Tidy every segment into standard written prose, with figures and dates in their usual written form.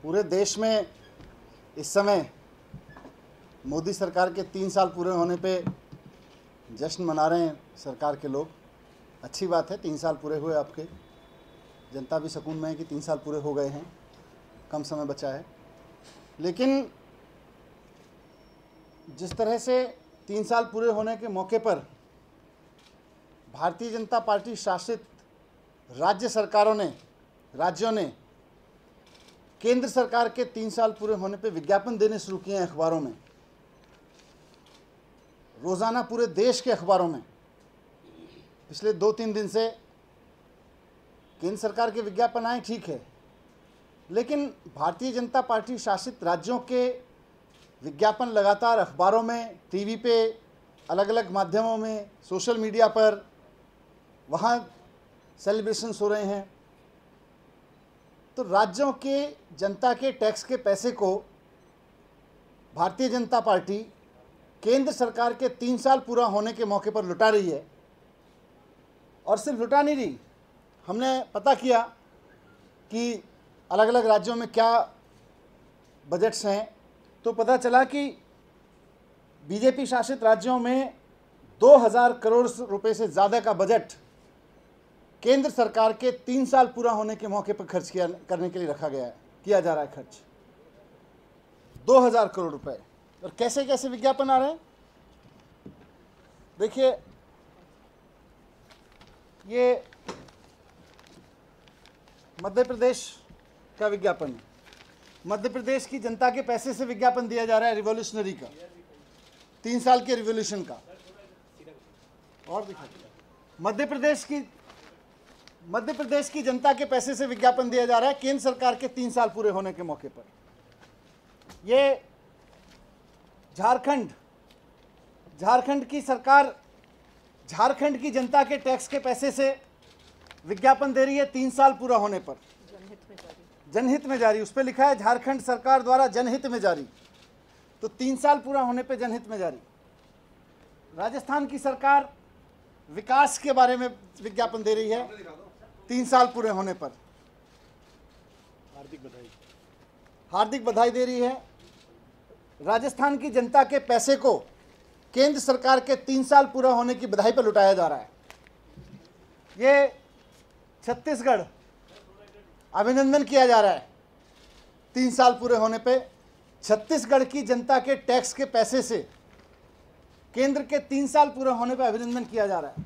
पूरे देश में इस समय मोदी सरकार के 3 साल पूरे होने पे जश्न मना रहे हैं सरकार के लोग। अच्छी बात है, 3 साल पूरे हुए आपके, जनता भी सुकून में है कि 3 साल पूरे हो गए हैं, कम समय बचा है। लेकिन जिस तरह से 3 साल पूरे होने के मौके पर भारतीय जनता पार्टी शासित राज्यों ने केंद्र सरकार के 3 साल पूरे होने पे विज्ञापन देने शुरू किए हैं अखबारों में, रोज़ाना पूरे देश के अखबारों में। पिछले 2-3 दिन से केंद्र सरकार के विज्ञापन आए, ठीक है, लेकिन भारतीय जनता पार्टी शासित राज्यों के विज्ञापन लगातार अखबारों में, टीवी पे, अलग अलग माध्यमों में, सोशल मीडिया पर, वहाँ सेलिब्रेशंस हो रहे हैं। तो राज्यों के जनता के टैक्स के पैसे को भारतीय जनता पार्टी केंद्र सरकार के 3 साल पूरा होने के मौके पर लुटा रही है। और सिर्फ लुटा नहीं रही, हमने पता किया कि अलग अलग राज्यों में क्या बजट्स हैं, तो पता चला कि बीजेपी शासित राज्यों में 2000 करोड़ रुपए से ज़्यादा का बजट केंद्र सरकार के 3 साल पूरा होने के मौके पर खर्च करने के लिए रखा गया है, किया जा रहा है खर्च 2000 करोड़ रुपए। और कैसे कैसे विज्ञापन आ रहे हैं, देखिए, ये मध्य प्रदेश का विज्ञापन है। मध्य प्रदेश की जनता के पैसे से विज्ञापन दिया जा रहा है रिवॉल्यूशनरी का, 3 साल के रिवॉल्यूशन का। और दिखाइए, मध्य प्रदेश की जनता के पैसे से विज्ञापन दिया जा रहा है केंद्र सरकार के 3 साल पूरे होने के मौके पर। ये झारखंड की सरकार झारखंड की जनता के टैक्स के पैसे से विज्ञापन दे रही है 3 साल पूरा होने पर, जनहित में जारी। उस पर लिखा है झारखंड सरकार द्वारा जनहित में जारी, तो 3 साल पूरा होने पे जनहित में जारी। राजस्थान की सरकार विकास के बारे में विज्ञापन दे रही है 3 साल पूरे होने पर, हार्दिक बधाई दे रही है। राजस्थान की जनता के पैसे को केंद्र सरकार के 3 साल पूरा होने की बधाई पर लुटाया जा रहा है। ये छत्तीसगढ़, अभिनंदन किया जा रहा है 3 साल पूरे होने पे छत्तीसगढ़ की जनता के टैक्स के पैसे से केंद्र के 3 साल पूरे होने पे अभिनंदन किया जा रहा है।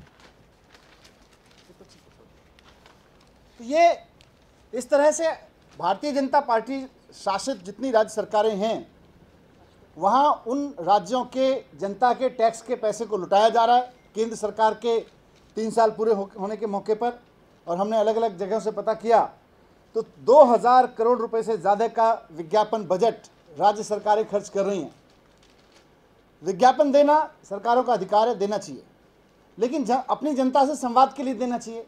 तो ये इस तरह से भारतीय जनता पार्टी शासित जितनी राज्य सरकारें हैं, वहाँ उन राज्यों के जनता के टैक्स के पैसे को लुटाया जा रहा है केंद्र सरकार के 3 साल पूरे होने के मौके पर। और हमने अलग अलग जगहों से पता किया तो 2000 करोड़ रुपए से ज़्यादा का विज्ञापन बजट राज्य सरकारें खर्च कर रही हैं। विज्ञापन देना सरकारों का अधिकार है, देना चाहिए, लेकिन अपनी जनता से संवाद के लिए देना चाहिए,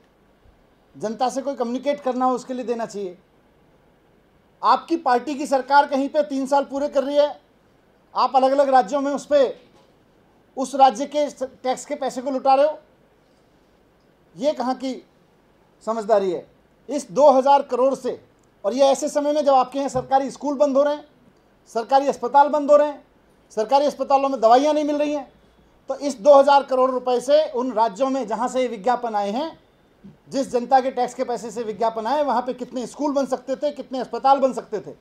जनता से कोई कम्युनिकेट करना हो उसके लिए देना चाहिए। आपकी पार्टी की सरकार कहीं पे 3 साल पूरे कर रही है, आप अलग अलग राज्यों में उस राज्य के टैक्स के पैसे को लुटा रहे हो, ये कहाँ की समझदारी है? इस 2000 करोड़ से, और ये ऐसे समय में जब आपके यहाँ सरकारी स्कूल बंद हो रहे हैं, सरकारी अस्पताल बंद हो रहे हैं, सरकारी अस्पतालों में दवाइयाँ नहीं मिल रही हैं, तो इस 2000 करोड़ रुपए से उन राज्यों में जहाँ से ये विज्ञापन आए हैं, जिस जनता के टैक्स के पैसे से विज्ञापन आए, वहाँ पे कितने स्कूल बन सकते थे, कितने अस्पताल बन सकते थे,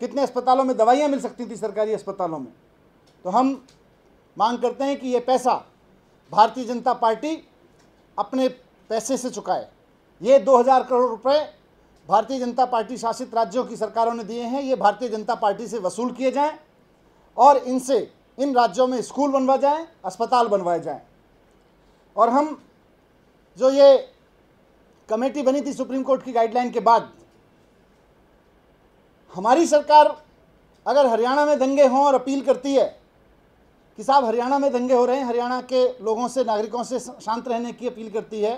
कितने अस्पतालों में दवाइयाँ मिल सकती थी सरकारी अस्पतालों में। तो हम मांग करते हैं कि ये पैसा भारतीय जनता पार्टी अपने पैसे से चुकाए। ये 2000 करोड़ रुपए भारतीय जनता पार्टी शासित राज्यों की सरकारों ने दिए हैं, ये भारतीय जनता पार्टी से वसूल किए जाएं और इनसे इन राज्यों में स्कूल बनवाए जाएं, अस्पताल बनवाए जाएं। और हम जो ये कमेटी बनी थी सुप्रीम कोर्ट की गाइडलाइन के बाद, हमारी सरकार अगर हरियाणा में दंगे हों और अपील करती है कि साहब हरियाणा में दंगे हो रहे हैं, हरियाणा के लोगों से, नागरिकों से शांत रहने की अपील करती है,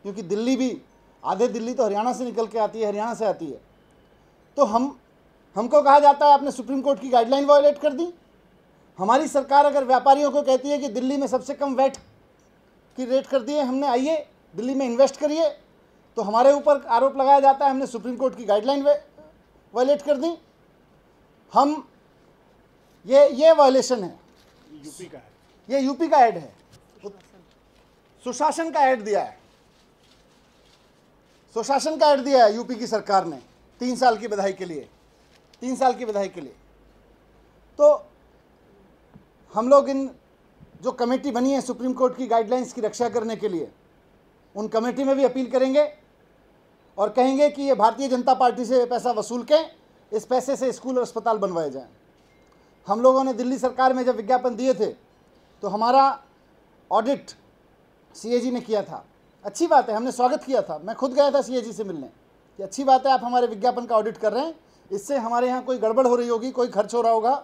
क्योंकि दिल्ली भी, आधे दिल्ली तो हरियाणा से निकल के आती है, हरियाणा से आती है, तो हमको कहा जाता है आपने सुप्रीम कोर्ट की गाइडलाइन वायलेट कर दी। हमारी सरकार अगर व्यापारियों को कहती है कि दिल्ली में सबसे कम वैट की रेट कर दिए हमने, आइए दिल्ली में इन्वेस्ट करिए, तो हमारे ऊपर आरोप लगाया जाता है हमने सुप्रीम कोर्ट की गाइडलाइन वायलेट कर दी। हम ये वायलेशन है, यूपी का है, ये यूपी का ऐड है, सुशासन का ऐड दिया है, सुशासन का ऐड दिया है यूपी की सरकार ने 3 साल की बधाई के लिए, 3 साल की बधाई के लिए। तो हम लोग इन जो कमेटी बनी है सुप्रीम कोर्ट की गाइडलाइंस की रक्षा करने के लिए, उन कमेटी में भी अपील करेंगे और कहेंगे कि ये भारतीय जनता पार्टी से पैसा वसूल के इस पैसे से स्कूल और अस्पताल बनवाए जाएं। हम लोगों ने दिल्ली सरकार में जब विज्ञापन दिए थे तो हमारा ऑडिट सीएजी ने किया था। अच्छी बात है, हमने स्वागत किया था, मैं खुद गया था सीएजी से मिलने कि अच्छी बात है आप हमारे विज्ञापन का ऑडिट कर रहे हैं, इससे हमारे यहाँ कोई गड़बड़ हो रही होगी, कोई खर्च हो रहा होगा,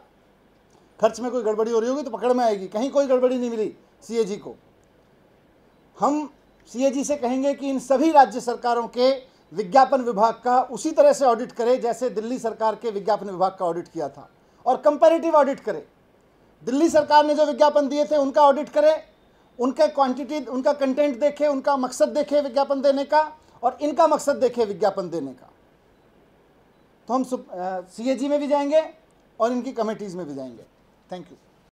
खर्च में कोई गड़बड़ी हो रही होगी तो पकड़ में आएगी। कहीं कोई गड़बड़ी नहीं मिली सीएजी को। हम सीएजी से कहेंगे कि इन सभी राज्य सरकारों के विज्ञापन विभाग का उसी तरह से ऑडिट करे जैसे दिल्ली सरकार के विज्ञापन विभाग का ऑडिट किया था, और कंपैरेटिव ऑडिट करे। दिल्ली सरकार ने जो विज्ञापन दिए थे उनका ऑडिट करे, उनके क्वांटिटी, उनका कंटेंट देखे, उनका मकसद देखे विज्ञापन देने का, और इनका मकसद देखे विज्ञापन देने का। तो हम सीएजी में भी जाएंगे और इनकी कमेटीज़ में भी जाएंगे। Thank you.